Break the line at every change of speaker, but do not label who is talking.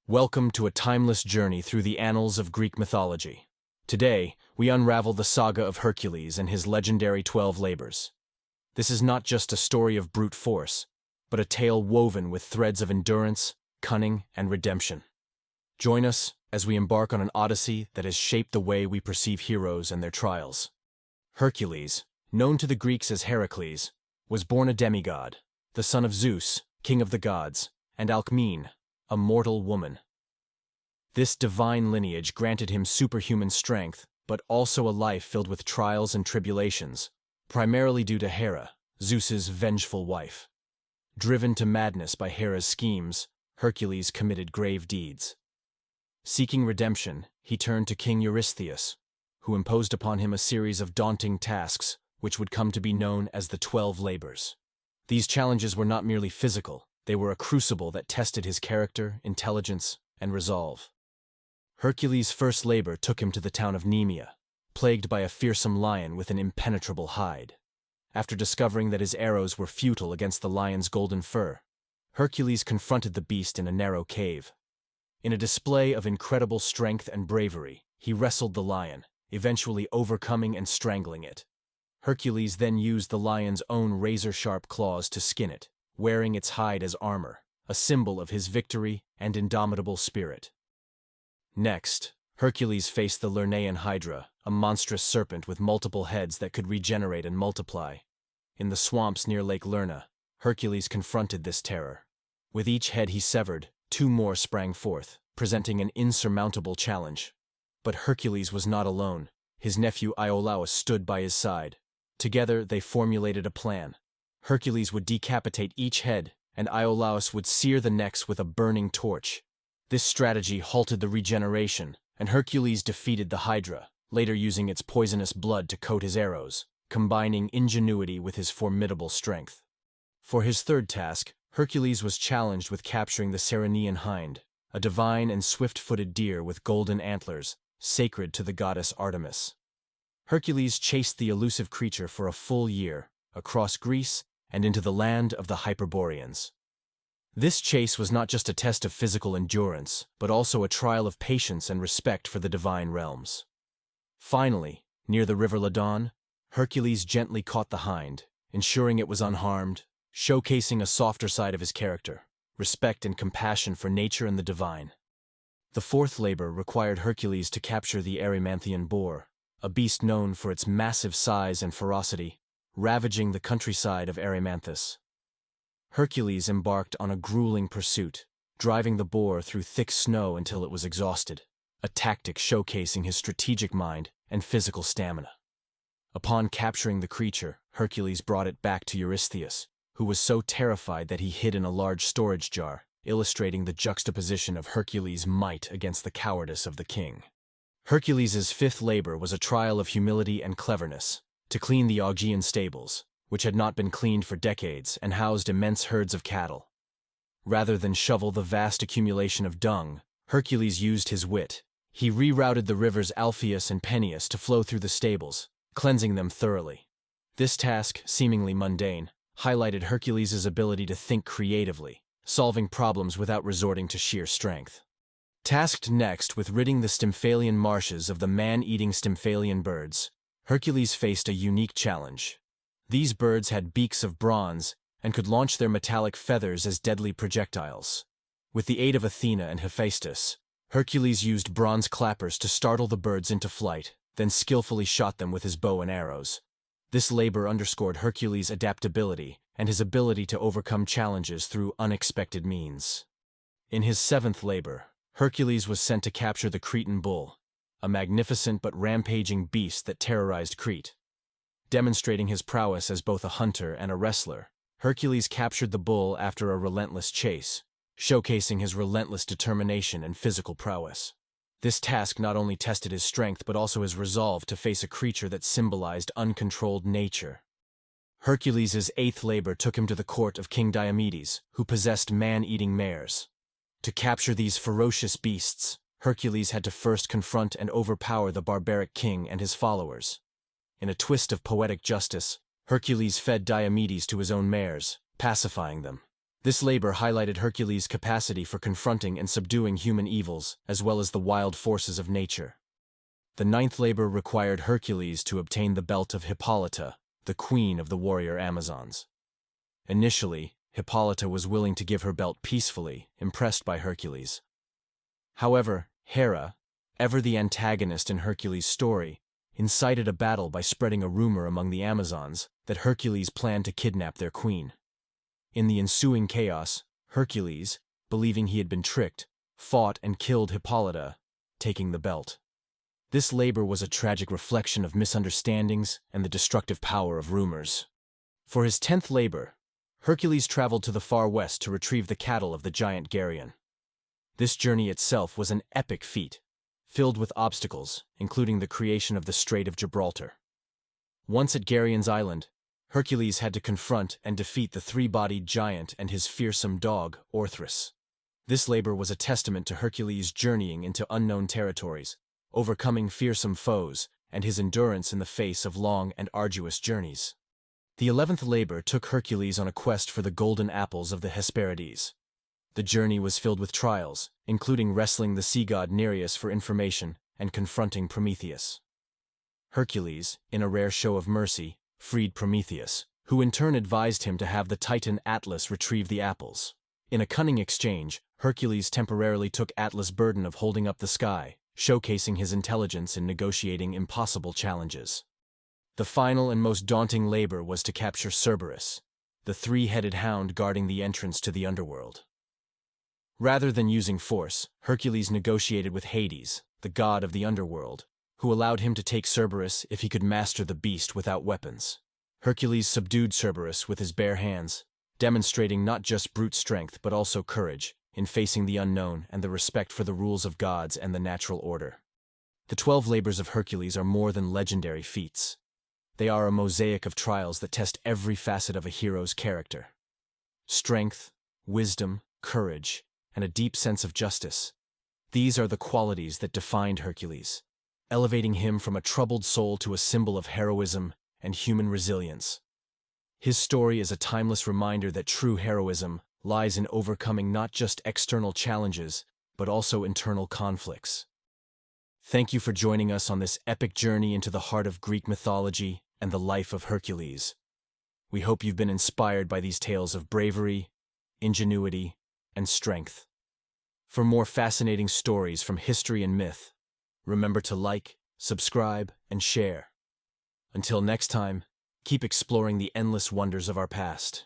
Welcome to a timeless journey through the annals of Greek mythology. Today, we unravel the saga of Hercules and his legendary 12 labors. This is not just a story of brute force, but a tale woven with threads of endurance, cunning, and redemption. Join us as we embark on an odyssey that has shaped the way we perceive heroes and their trials. Hercules, known to the Greeks as Heracles, was born a demigod, the son of Zeus, king of the gods, and Alcmene, a mortal woman. This divine lineage granted him superhuman strength, but also a life filled with trials and tribulations, primarily due to Hera, Zeus's vengeful wife. Driven to madness by Hera's schemes, Hercules committed grave deeds. Seeking redemption, he turned to King Eurystheus, who imposed upon him a series of daunting tasks, which would come to be known as the 12 labors. These challenges were not merely physical, they were a crucible that tested his character, intelligence, and resolve. Hercules' first labor took him to the town of Nemea, plagued by a fearsome lion with an impenetrable hide. After discovering that his arrows were futile against the lion's golden fur, Hercules confronted the beast in a narrow cave. In a display of incredible strength and bravery, he wrestled the lion, eventually overcoming and strangling it. Hercules then used the lion's own razor-sharp claws to skin it, wearing its hide as armor, a symbol of his victory and indomitable spirit. Next, Hercules faced the Lernaean Hydra, a monstrous serpent with multiple heads that could regenerate and multiply. In the swamps near Lake Lerna, Hercules confronted this terror. With each head he severed, 2 more sprang forth, presenting an insurmountable challenge. But Hercules was not alone. His nephew Iolaus stood by his side. Together they formulated a plan. Hercules would decapitate each head, and Iolaus would sear the necks with a burning torch. This strategy halted the regeneration, and Hercules defeated the Hydra, later using its poisonous blood to coat his arrows, combining ingenuity with his formidable strength. For his third task, Hercules was challenged with capturing the Ceryneian hind, a divine and swift-footed deer with golden antlers, sacred to the goddess Artemis. Hercules chased the elusive creature for a full year, across Greece and into the land of the Hyperboreans. This chase was not just a test of physical endurance, but also a trial of patience and respect for the divine realms. Finally, near the river Ladon, Hercules gently caught the hind, ensuring it was unharmed, showcasing a softer side of his character, respect and compassion for nature and the divine. The fourth labor required Hercules to capture the Erymanthian boar, a beast known for its massive size and ferocity, ravaging the countryside of Erymanthus. Hercules embarked on a grueling pursuit, driving the boar through thick snow until it was exhausted, a tactic showcasing his strategic mind and physical stamina. Upon capturing the creature, Hercules brought it back to Eurystheus, who was so terrified that he hid in a large storage jar, illustrating the juxtaposition of Hercules' might against the cowardice of the king. Hercules' fifth labor was a trial of humility and cleverness, to clean the Augean Stables, which had not been cleaned for decades and housed immense herds of cattle. Rather than shovel the vast accumulation of dung, Hercules used his wit. He rerouted the rivers Alpheus and Peneus to flow through the stables, cleansing them thoroughly. This task, seemingly mundane, highlighted Hercules' ability to think creatively, solving problems without resorting to sheer strength. Tasked next with ridding the Stymphalian marshes of the man-eating Stymphalian birds, Hercules faced a unique challenge. These birds had beaks of bronze and could launch their metallic feathers as deadly projectiles. With the aid of Athena and Hephaestus, Hercules used bronze clappers to startle the birds into flight, then skillfully shot them with his bow and arrows. This labor underscored Hercules' adaptability and his ability to overcome challenges through unexpected means. In his seventh labor, Hercules was sent to capture the Cretan bull, a magnificent but rampaging beast that terrorized Crete. Demonstrating his prowess as both a hunter and a wrestler, Hercules captured the bull after a relentless chase, showcasing his relentless determination and physical prowess. This task not only tested his strength but also his resolve to face a creature that symbolized uncontrolled nature. Hercules' eighth labor took him to the court of King Diomedes, who possessed man-eating mares. To capture these ferocious beasts, Hercules had to first confront and overpower the barbaric king and his followers. In a twist of poetic justice, Hercules fed Diomedes to his own mares, pacifying them. This labor highlighted Hercules' capacity for confronting and subduing human evils, as well as the wild forces of nature. The ninth labor required Hercules to obtain the belt of Hippolyta, the queen of the warrior Amazons. Initially, Hippolyta was willing to give her belt peacefully, impressed by Hercules. However, Hera, ever the antagonist in Hercules' story, incited a battle by spreading a rumor among the Amazons that Hercules planned to kidnap their queen. In the ensuing chaos, Hercules, believing he had been tricked, fought and killed Hippolyta, taking the belt. This labor was a tragic reflection of misunderstandings and the destructive power of rumors. For his 10th labor, Hercules traveled to the far west to retrieve the cattle of the giant Geryon. This journey itself was an epic feat, filled with obstacles, including the creation of the Strait of Gibraltar. Once at Geryon's island, Hercules had to confront and defeat the three-bodied giant and his fearsome dog, Orthrus. This labor was a testament to Hercules' journeying into unknown territories, overcoming fearsome foes, and his endurance in the face of long and arduous journeys. The 11th labor took Hercules on a quest for the golden apples of the Hesperides. The journey was filled with trials, including wrestling the sea god Nereus for information and confronting Prometheus. Hercules, in a rare show of mercy, freed Prometheus, who in turn advised him to have the Titan Atlas retrieve the apples. In a cunning exchange, Hercules temporarily took Atlas' burden of holding up the sky, showcasing his intelligence in negotiating impossible challenges. The final and most daunting labor was to capture Cerberus, the three-headed hound guarding the entrance to the underworld. Rather than using force, Hercules negotiated with Hades, the god of the underworld, who allowed him to take Cerberus if he could master the beast without weapons. Hercules subdued Cerberus with his bare hands, demonstrating not just brute strength but also courage in facing the unknown and the respect for the rules of gods and the natural order. The 12 labors of Hercules are more than legendary feats. They are a mosaic of trials that test every facet of a hero's character. Strength, wisdom, courage, and a deep sense of justice. These are the qualities that defined Hercules, elevating him from a troubled soul to a symbol of heroism and human resilience. His story is a timeless reminder that true heroism lies in overcoming not just external challenges, but also internal conflicts. Thank you for joining us on this epic journey into the heart of Greek mythology and the life of Hercules. We hope you've been inspired by these tales of bravery, ingenuity, and strength. For more fascinating stories from history and myth, remember to like, subscribe, and share. Until next time, keep exploring the endless wonders of our past.